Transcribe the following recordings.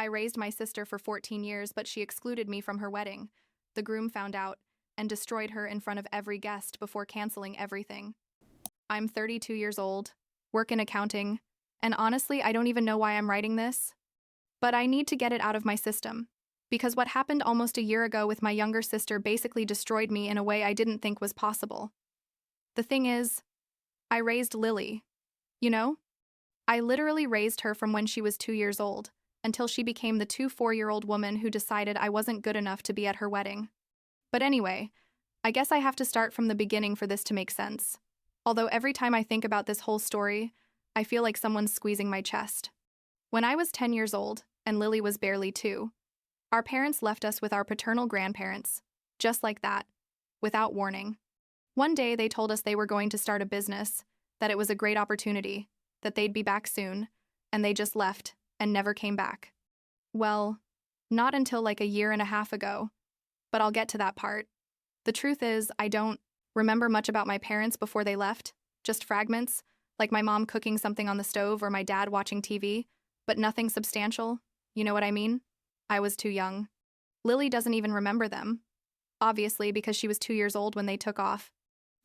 I raised my sister for 14 years, but she excluded me from her wedding. The groom found out and destroyed her in front of every guest before canceling everything. I'm 32 years old, work in accounting, and honestly, I don't even know why I'm writing this. But I need to get it out of my system. Because what happened almost a year ago with my younger sister basically destroyed me in a way I didn't think was possible. The thing is, I raised Lily. You know? I literally raised her from when she was 2 years old, until she became the 4-year-old woman who decided I wasn't good enough to be at her wedding. But anyway, I guess I have to start from the beginning for this to make sense. Although every time I think about this whole story, I feel like someone's squeezing my chest. When I was 10 years old, and Lily was barely 2, our parents left us with our paternal grandparents, just like that, without warning. One day they told us they were going to start a business, that it was a great opportunity, that they'd be back soon, and they just left and never came back. Well, not until like a year and a half ago, but I'll get to that part. The truth is, I don't remember much about my parents before they left, just fragments, like my mom cooking something on the stove or my dad watching TV, but nothing substantial, you know what I mean? I was too young. Lily doesn't even remember them, obviously because she was 2 years old when they took off.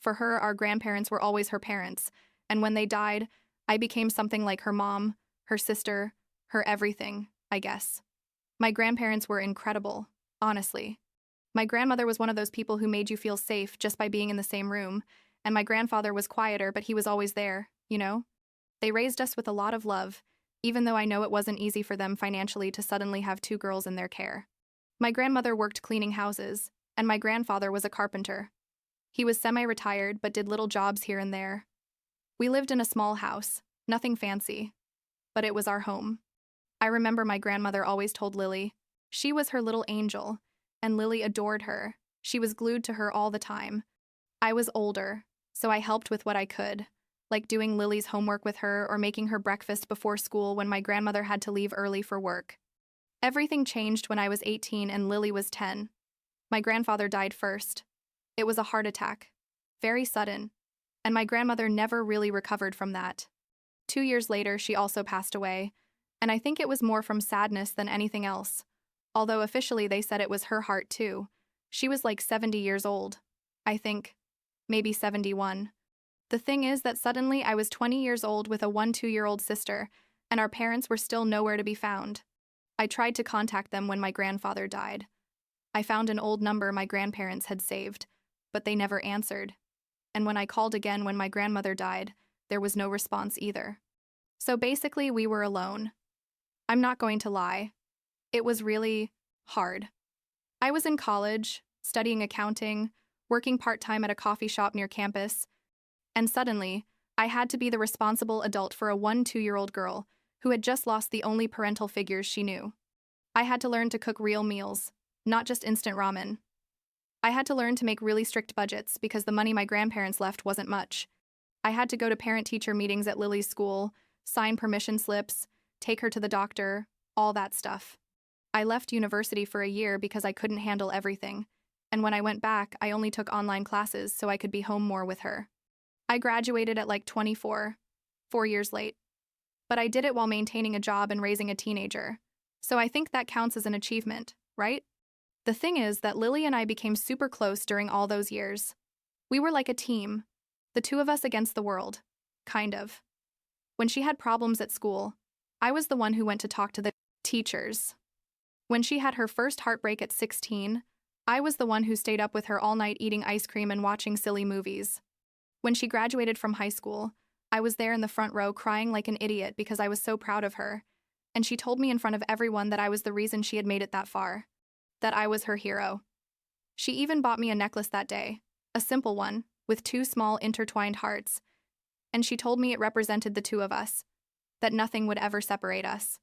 For her, our grandparents were always her parents, and when they died, I became something like her mom, her sister, her everything, I guess. My grandparents were incredible, honestly. My grandmother was one of those people who made you feel safe just by being in the same room, and my grandfather was quieter, but he was always there, you know? They raised us with a lot of love, even though I know it wasn't easy for them financially to suddenly have 2 girls in their care. My grandmother worked cleaning houses, and my grandfather was a carpenter. He was semi-retired but did little jobs here and there. We lived in a small house, nothing fancy, but it was our home. I remember my grandmother always told Lily she was her little angel, and Lily adored her. She was glued to her all the time. I was older, so I helped with what I could, like doing Lily's homework with her or making her breakfast before school when my grandmother had to leave early for work. Everything changed when I was 18 and Lily was 10. My grandfather died first. It was a heart attack, very sudden, and my grandmother never really recovered from that. 2 years later, she also passed away, and I think it was more from sadness than anything else, although officially they said it was her heart too. She was like 70 years old, I think, maybe 71. The thing is that suddenly I was 20 years old with a 2-year-old sister, and our parents were still nowhere to be found. I tried to contact them when my grandfather died. I found an old number my grandparents had saved, but they never answered. And when I called again when my grandmother died, there was no response either. So basically, we were alone. I'm not going to lie. It was really hard. I was in college, studying accounting, working part-time at a coffee shop near campus, and suddenly, I had to be the responsible adult for a 2-year-old girl who had just lost the only parental figures she knew. I had to learn to cook real meals, not just instant ramen. I had to learn to make really strict budgets because the money my grandparents left wasn't much. I had to go to parent-teacher meetings at Lily's school, sign permission slips, take her to the doctor, all that stuff. I left university for a year because I couldn't handle everything, and when I went back, I only took online classes so I could be home more with her. I graduated at like 24, 4 years late. But I did it while maintaining a job and raising a teenager, so I think that counts as an achievement, right? The thing is that Lily and I became super close during all those years. We were like a team, the 2 of us against the world, kind of. When she had problems at school, I was the one who went to talk to the teachers. When she had her first heartbreak at 16, I was the one who stayed up with her all night eating ice cream and watching silly movies. When she graduated from high school, I was there in the front row crying like an idiot because I was so proud of her, and she told me in front of everyone that I was the reason she had made it that far, that I was her hero. She even bought me a necklace that day, a simple one, with 2 small intertwined hearts, and she told me it represented the 2 of us, that nothing would ever separate us.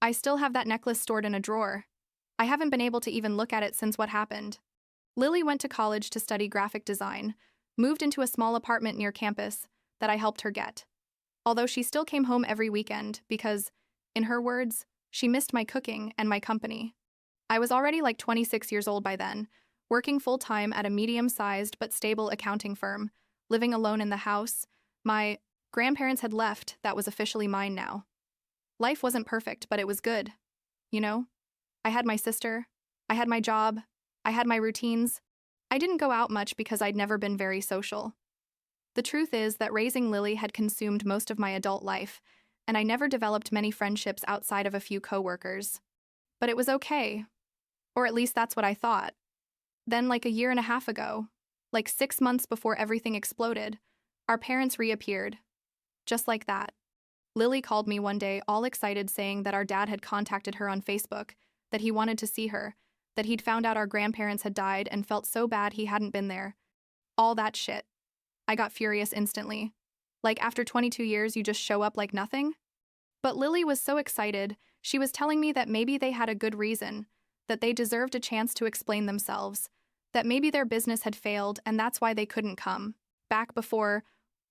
I still have that necklace stored in a drawer. I haven't been able to even look at it since what happened. Lily went to college to study graphic design, moved into a small apartment near campus that I helped her get. Although she still came home every weekend because, in her words, she missed my cooking and my company. I was already like 26 years old by then, working full-time at a medium-sized but stable accounting firm, living alone in the house. My grandparents had left that was officially mine now. Life wasn't perfect, but it was good. you know? I had my sister, I had my job, I had my routines. I didn't go out much because I'd never been very social. The truth is that raising Lily had consumed most of my adult life, and I never developed many friendships outside of a few coworkers. But it was okay, or at least that's what I thought. Then, like a year and a half ago, like 6 months before everything exploded, our parents reappeared. Just like that. Lily called me one day all excited saying that our dad had contacted her on Facebook, that he wanted to see her, that he'd found out our grandparents had died and felt so bad he hadn't been there. All that shit. I got furious instantly. Like after 22 years you just show up like nothing? But Lily was so excited, she was telling me that maybe they had a good reason, that they deserved a chance to explain themselves, that maybe their business had failed and that's why they couldn't come. Back before,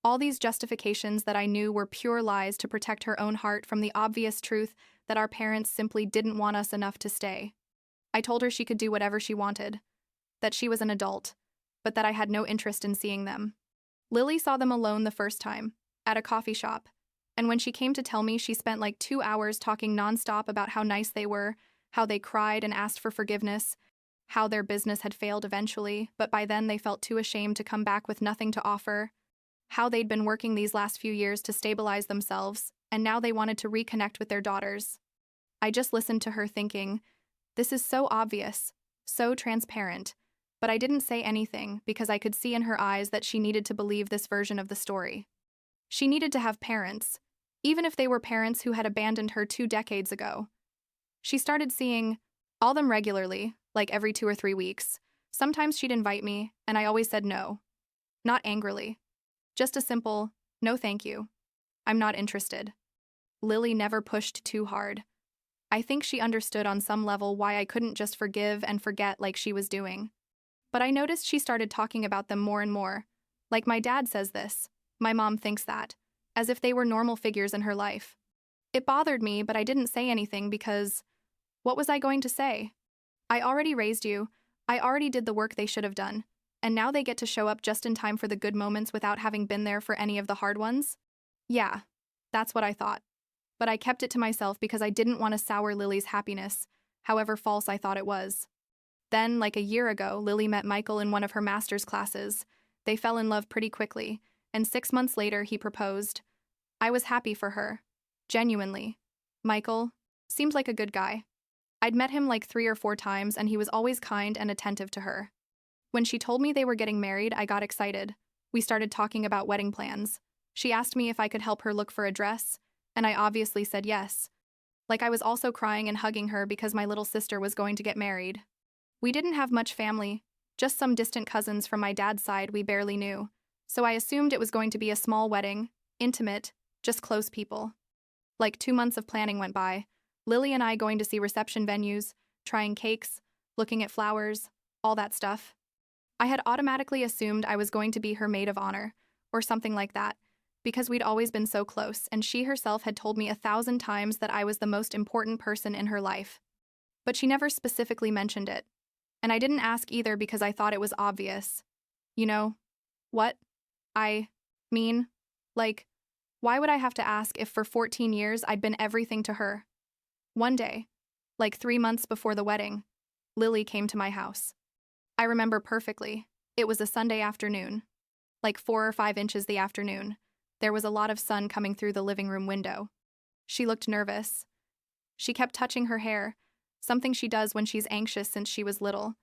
all these justifications that I knew were pure lies to protect her own heart from the obvious truth that our parents simply didn't want us enough to stay. I told her she could do whatever she wanted, that she was an adult, but that I had no interest in seeing them. Lily saw them alone the first time, at a coffee shop, and when she came to tell me, she spent like 2 hours talking nonstop about how nice they were, how they cried and asked for forgiveness, how their business had failed eventually, but by then they felt too ashamed to come back with nothing to offer, how they'd been working these last few years to stabilize themselves, and now they wanted to reconnect with their daughters. I just listened to her thinking, this is so obvious, so transparent, but I didn't say anything because I could see in her eyes that she needed to believe this version of the story. She needed to have parents, even if they were parents who had abandoned her 2 decades ago. She started seeing all them regularly, like every 2 or 3 weeks. Sometimes she'd invite me, and I always said no. Not angrily. Just a simple, no thank you. I'm not interested. Lily never pushed too hard. I think she understood on some level why I couldn't just forgive and forget like she was doing. But I noticed she started talking about them more and more. Like my dad says this, my mom thinks that, as if they were normal figures in her life. It bothered me, but I didn't say anything because, what was I going to say? I already raised you, I already did the work they should have done, and now they get to show up just in time for the good moments without having been there for any of the hard ones? Yeah, that's what I thought. But I kept it to myself because I didn't want to sour Lily's happiness, however false I thought it was. Then, like a year ago, Lily met Michael in one of her master's classes. They fell in love pretty quickly, and 6 months later he proposed. I was happy for her. Genuinely. Michael seemed like a good guy. I'd met him like 3 or 4 times, and he was always kind and attentive to her. When she told me they were getting married, I got excited. We started talking about wedding plans. She asked me if I could help her look for a dress, and I obviously said yes. Like I was also crying and hugging her because my little sister was going to get married. We didn't have much family, just some distant cousins from my dad's side we barely knew, so I assumed it was going to be a small wedding, intimate, just close people. Like 2 months of planning went by, Lily and I going to see reception venues, trying cakes, looking at flowers, all that stuff. I had automatically assumed I was going to be her maid of honor, or something like that, because we'd always been so close, and she herself had told me 1,000 times that I was the most important person in her life. But she never specifically mentioned it. And I didn't ask either because I thought it was obvious. You know, what? I mean, like, why would I have to ask if for 14 years I'd been everything to her? One day, like 3 months before the wedding, Lily came to my house. I remember perfectly. It was a Sunday afternoon. Like 4 or 5 inches the afternoon. There was a lot of sun coming through the living room window. She looked nervous. She kept touching her hair, something she does when she's anxious since she was little.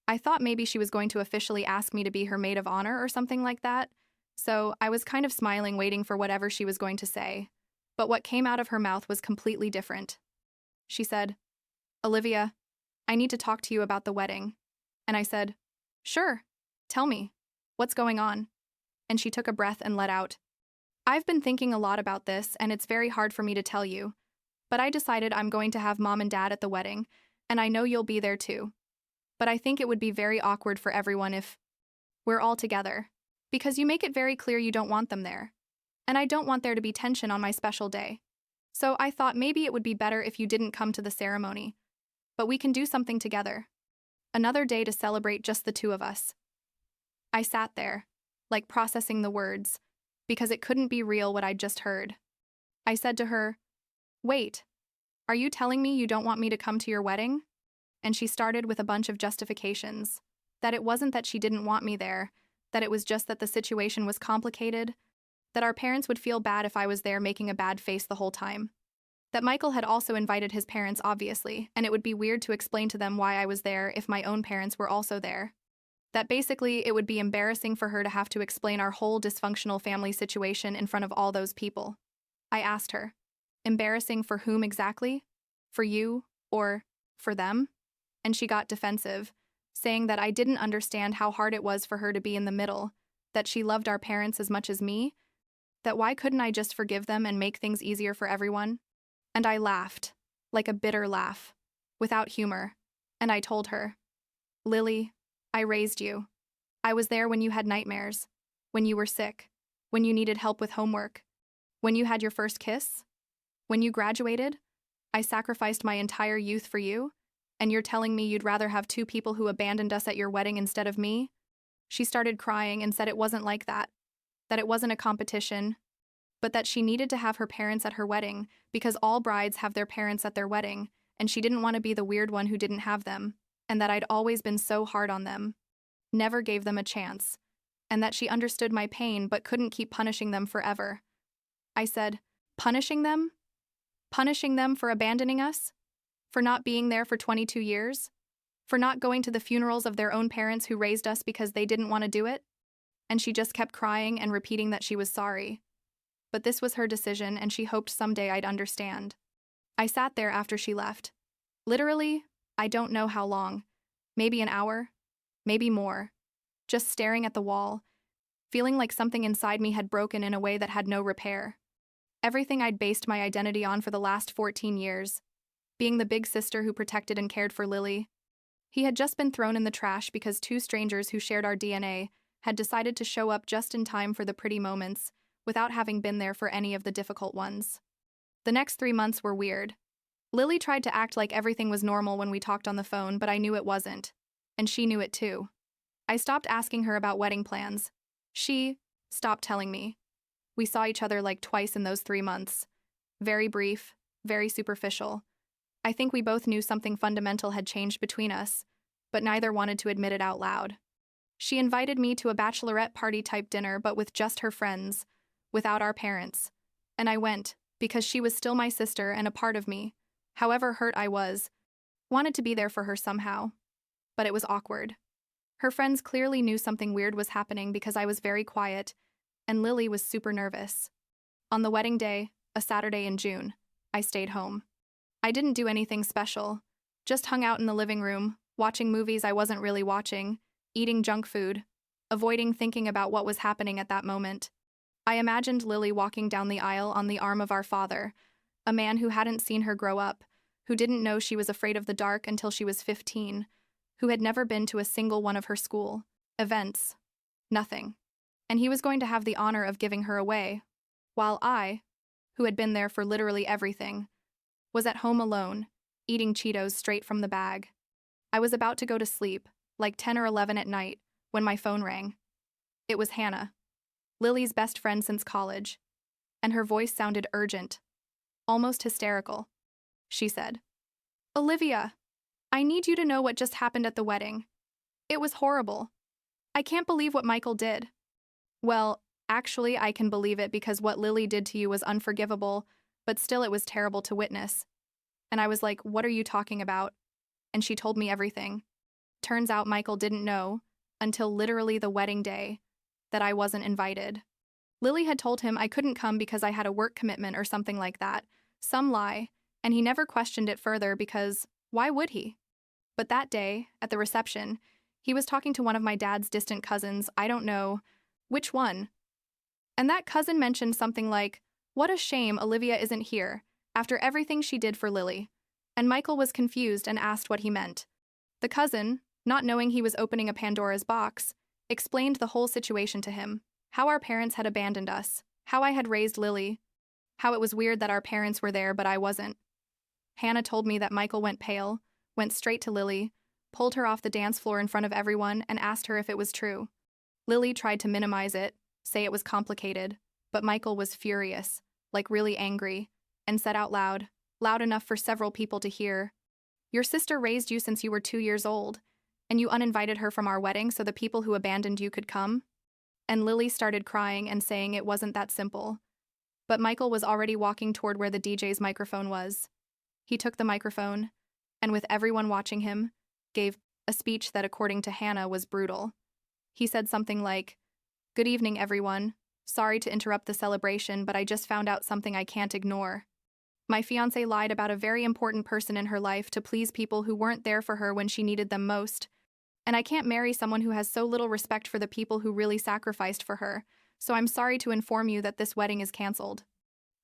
I thought maybe she was going to officially ask me to be her maid of honor or something like that, so I was kind of smiling, waiting for whatever she was going to say. But what came out of her mouth was completely different. She said, "Olivia, I need to talk to you about the wedding." And I said, "Sure, tell me. What's going on?" And she took a breath and let out, "I've been thinking a lot about this, and it's very hard for me to tell you. But I decided I'm going to have Mom and Dad at the wedding, and I know you'll be there too. But I think it would be very awkward for everyone if we're all together, because you make it very clear you don't want them there. And I don't want there to be tension on my special day. So I thought maybe it would be better if you didn't come to the ceremony. But we can do something together. Another day to celebrate just the 2 of us." I sat there, like processing the words, because it couldn't be real what I'd just heard. I said to her, "Wait, Are you telling me you don't want me to come to your wedding? And she started with a bunch of justifications. That it wasn't that she didn't want me there, that it was just that the situation was complicated, that our parents would feel bad if I was there making a bad face the whole time. That Michael had also invited his parents, obviously, and it would be weird to explain to them why I was there if my own parents were also there. That basically it would be embarrassing for her to have to explain our whole dysfunctional family situation in front of all those people. I asked her, embarrassing for whom exactly? For you, or for them? And she got defensive, saying that I didn't understand how hard it was for her to be in the middle, that she loved our parents as much as me, that why couldn't I just forgive them and make things easier for everyone? And I laughed, like a bitter laugh, without humor, and I told her, Lily, I raised you. I was there when you had nightmares, when you were sick, when you needed help with homework, when you had your first kiss, when you graduated. I sacrificed my entire youth for you, and you're telling me you'd rather have two people who abandoned us at your wedding instead of me? She started crying and said it wasn't like that it wasn't a competition, but that she needed to have her parents at her wedding because all brides have their parents at their wedding, and she didn't want to be the weird one who didn't have them, and that I'd always been so hard on them, never gave them a chance, and that she understood my pain but couldn't keep punishing them forever. I said, punishing them? Punishing them for abandoning us? For not being there for 22 years? For not going to the funerals of their own parents who raised us because they didn't want to do it? And she just kept crying and repeating that she was sorry. But this was her decision, and she hoped someday I'd understand. I sat there after she left. Literally, I don't know how long. Maybe an hour, maybe more. Just staring at the wall, feeling like something inside me had broken in a way that had no repair. Everything I'd based my identity on for the last 14 years, being the big sister who protected and cared for Lily, he had just been thrown in the trash because two strangers who shared our DNA had decided to show up just in time for the pretty moments, without having been there for any of the difficult ones. The next 3 months were weird. Lily tried to act like everything was normal when we talked on the phone, but I knew it wasn't. And she knew it too. I stopped asking her about wedding plans. She stopped telling me. We saw each other like twice in those 3 months. Very brief, very superficial. I think we both knew something fundamental had changed between us, but neither wanted to admit it out loud. She invited me to a bachelorette party type dinner, but with just her friends, without our parents. And I went, because she was still my sister and a part of me. However hurt I was, wanted to be there for her somehow. But it was awkward. Her friends clearly knew something weird was happening because I was very quiet, and Lily was super nervous. On the wedding day, a Saturday in June, I stayed home. I didn't do anything special, just hung out in the living room, watching movies I wasn't really watching, eating junk food, avoiding thinking about what was happening at that moment. I imagined Lily walking down the aisle on the arm of our father, a man who hadn't seen her grow up, who didn't know she was afraid of the dark until she was 15, who had never been to a single one of her school events. Nothing. And he was going to have the honor of giving her away, while I, who had been there for literally everything, was at home alone, eating Cheetos straight from the bag. I was about to go to sleep, like 10 or 11 at night, when my phone rang. It was Hannah, Lily's best friend since college, and her voice sounded urgent, almost hysterical. She said, Olivia, I need you to know what just happened at the wedding. It was horrible. I can't believe what Michael did. Well, actually, I can believe it because what Lily did to you was unforgivable, but still it was terrible to witness. And I was like, what are you talking about? And she told me everything. Turns out Michael didn't know, until literally the wedding day, that I wasn't invited. Lily had told him I couldn't come because I had a work commitment or something like that, some lie, and he never questioned it further because why would he? But that day, at the reception, he was talking to one of my dad's distant cousins, I don't know which one. And that cousin mentioned something like, what a shame Olivia isn't here, after everything she did for Lily. And Michael was confused and asked what he meant. The cousin, not knowing he was opening a Pandora's box, explained the whole situation to him, how our parents had abandoned us, how I had raised Lily, how it was weird that our parents were there but I wasn't. Hannah told me that Michael went pale, went straight to Lily, pulled her off the dance floor in front of everyone and asked her if it was true. Lily tried to minimize it, say it was complicated, but Michael was furious, like really angry, and said out loud, loud enough for several people to hear. Your sister raised you since you were 2 years old, and you uninvited her from our wedding so the people who abandoned you could come? And Lily started crying and saying it wasn't that simple. But Michael was already walking toward where the DJ's microphone was. He took the microphone, and with everyone watching him, gave a speech that, according to Hannah, was brutal. He said something like, "Good evening, everyone. Sorry to interrupt the celebration, but I just found out something I can't ignore. My fiancé lied about a very important person in her life to please people who weren't there for her when she needed them most. And I can't marry someone who has so little respect for the people who really sacrificed for her, so I'm sorry to inform you that this wedding is canceled."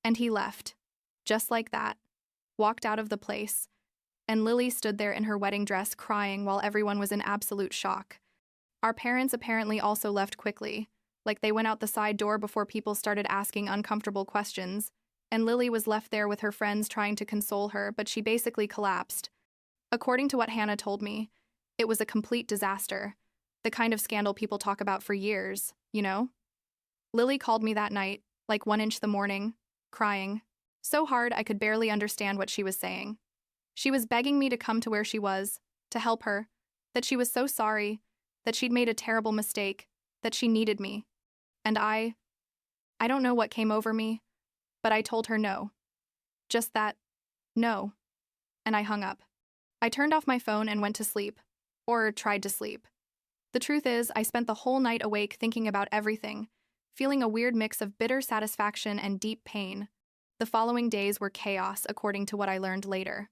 And he left. Just like that. Walked out of the place. And Lily stood there in her wedding dress crying while everyone was in absolute shock. Our parents apparently also left quickly, like they went out the side door before people started asking uncomfortable questions, and Lily was left there with her friends trying to console her, but she basically collapsed. According to what Hannah told me, it was a complete disaster. The kind of scandal people talk about for years, you know? Lily called me that night, like 1 inch the morning, crying. So hard I could barely understand what she was saying. She was begging me to come to where she was, to help her, that she was so sorry, that she'd made a terrible mistake, that she needed me. And I don't know what came over me, but I told her no. Just that, no. And I hung up. I turned off my phone and went to sleep. Or tried to sleep. The truth is, I spent the whole night awake thinking about everything, feeling a weird mix of bitter satisfaction and deep pain. The following days were chaos, according to what I learned later.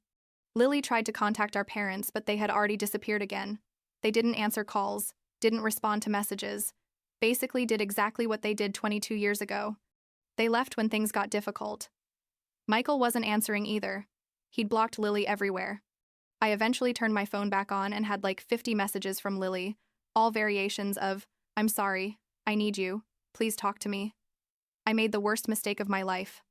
Lily tried to contact our parents, but they had already disappeared again. They didn't answer calls, didn't respond to messages, basically did exactly what they did 22 years ago. They left when things got difficult. Michael wasn't answering either. He'd blocked Lily everywhere. I eventually turned my phone back on and had like 50 messages from Lily, all variations of, "I'm sorry, I need you, please talk to me." I made the worst mistake of my life.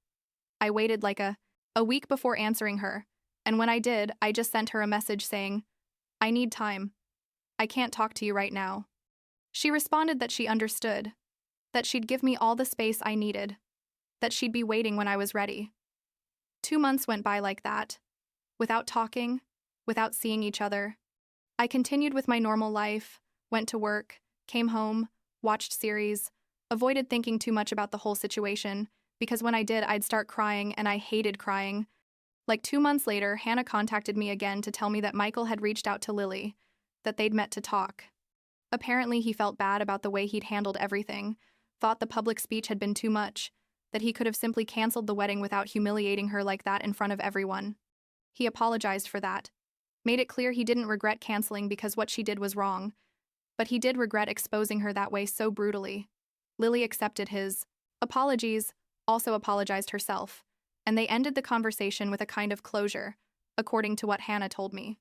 I waited like a week before answering her, and when I did, I just sent her a message saying, "I need time. I can't talk to you right now." She responded that she understood, that she'd give me all the space I needed, that she'd be waiting when I was ready. 2 months went by like that, without talking, without seeing each other. I continued with my normal life, went to work, came home, watched series, avoided thinking too much about the whole situation, because when I did, I'd start crying, and I hated crying. Like 2 months later, Hannah contacted me again to tell me that Michael had reached out to Lily, that they'd met to talk. Apparently, he felt bad about the way he'd handled everything, thought the public speech had been too much, that he could have simply canceled the wedding without humiliating her like that in front of everyone. He apologized for that. Made it clear he didn't regret canceling because what she did was wrong, but he did regret exposing her that way so brutally. Lily accepted his apologies, also apologized herself, and they ended the conversation with a kind of closure, according to what Hannah told me.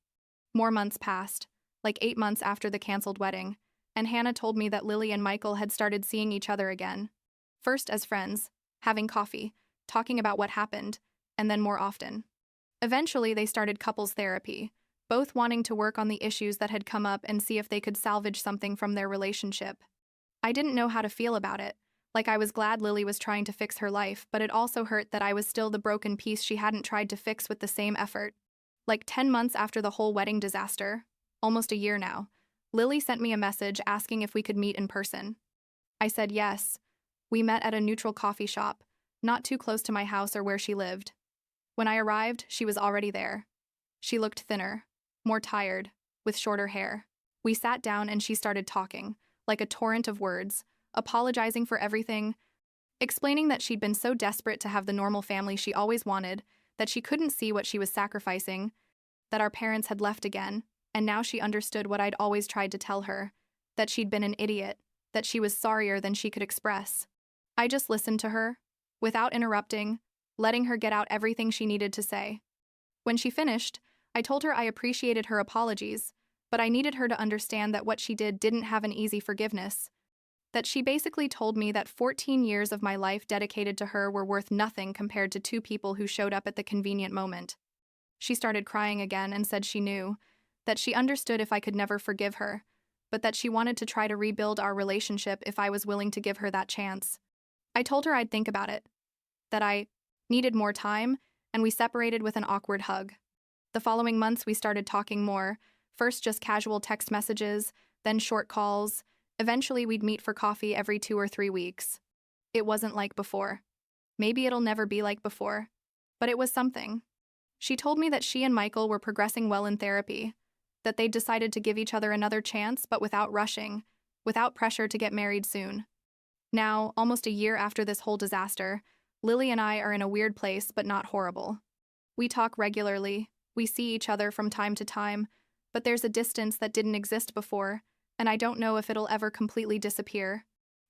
More months passed, like 8 months after the canceled wedding, and Hannah told me that Lily and Michael had started seeing each other again. First as friends, having coffee, talking about what happened, and then more often. Eventually, they started couples therapy, both wanting to work on the issues that had come up and see if they could salvage something from their relationship. I didn't know how to feel about it. Like, I was glad Lily was trying to fix her life, but it also hurt that I was still the broken piece she hadn't tried to fix with the same effort. Like 10 months after the whole wedding disaster, almost a year now, Lily sent me a message asking if we could meet in person. I said yes. We met at a neutral coffee shop, not too close to my house or where she lived. When I arrived, she was already there. She looked thinner, more tired, with shorter hair. We sat down and she started talking, like a torrent of words, apologizing for everything, explaining that she'd been so desperate to have the normal family she always wanted, that she couldn't see what she was sacrificing, that our parents had left again, and now she understood what I'd always tried to tell her, that she'd been an idiot, that she was sorrier than she could express. I just listened to her, without interrupting, letting her get out everything she needed to say. When she finished, I told her I appreciated her apologies, but I needed her to understand that what she did didn't have an easy forgiveness. That she basically told me that 14 years of my life dedicated to her were worth nothing compared to 2 people who showed up at the convenient moment. She started crying again and said she knew, that she understood if I could never forgive her, but that she wanted to try to rebuild our relationship if I was willing to give her that chance. I told her I'd think about it, that I needed more time, and we separated with an awkward hug. The following months, we started talking more, first just casual text messages, then short calls. Eventually, we'd meet for coffee every 2 or 3 weeks. It wasn't like before. Maybe it'll never be like before. But it was something. She told me that she and Michael were progressing well in therapy, that they'd decided to give each other another chance but without rushing, without pressure to get married soon. Now, almost a year after this whole disaster, Lily and I are in a weird place but not horrible. We talk regularly, we see each other from time to time, but there's a distance that didn't exist before, and I don't know if it'll ever completely disappear.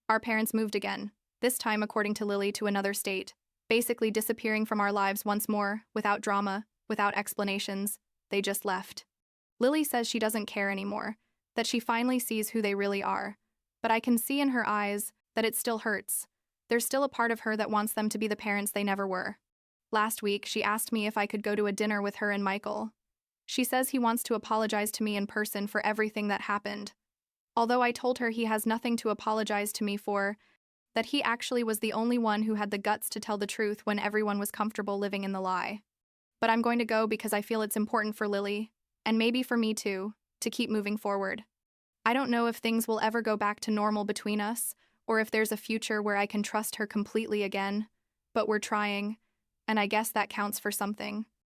Our parents moved again, this time according to Lily to another state, basically disappearing from our lives once more, without drama, without explanations. They just left. Lily says she doesn't care anymore, that she finally sees who they really are, but I can see in her eyes that it still hurts. There's still a part of her that wants them to be the parents they never were. Last week, she asked me if I could go to a dinner with her and Michael. She says he wants to apologize to me in person for everything that happened. Although I told her he has nothing to apologize to me for, that he actually was the only one who had the guts to tell the truth when everyone was comfortable living in the lie. But I'm going to go because I feel it's important for Lily, and maybe for me too, to keep moving forward. I don't know if things will ever go back to normal between us, or if there's a future where I can trust her completely again, but we're trying, and I guess that counts for something.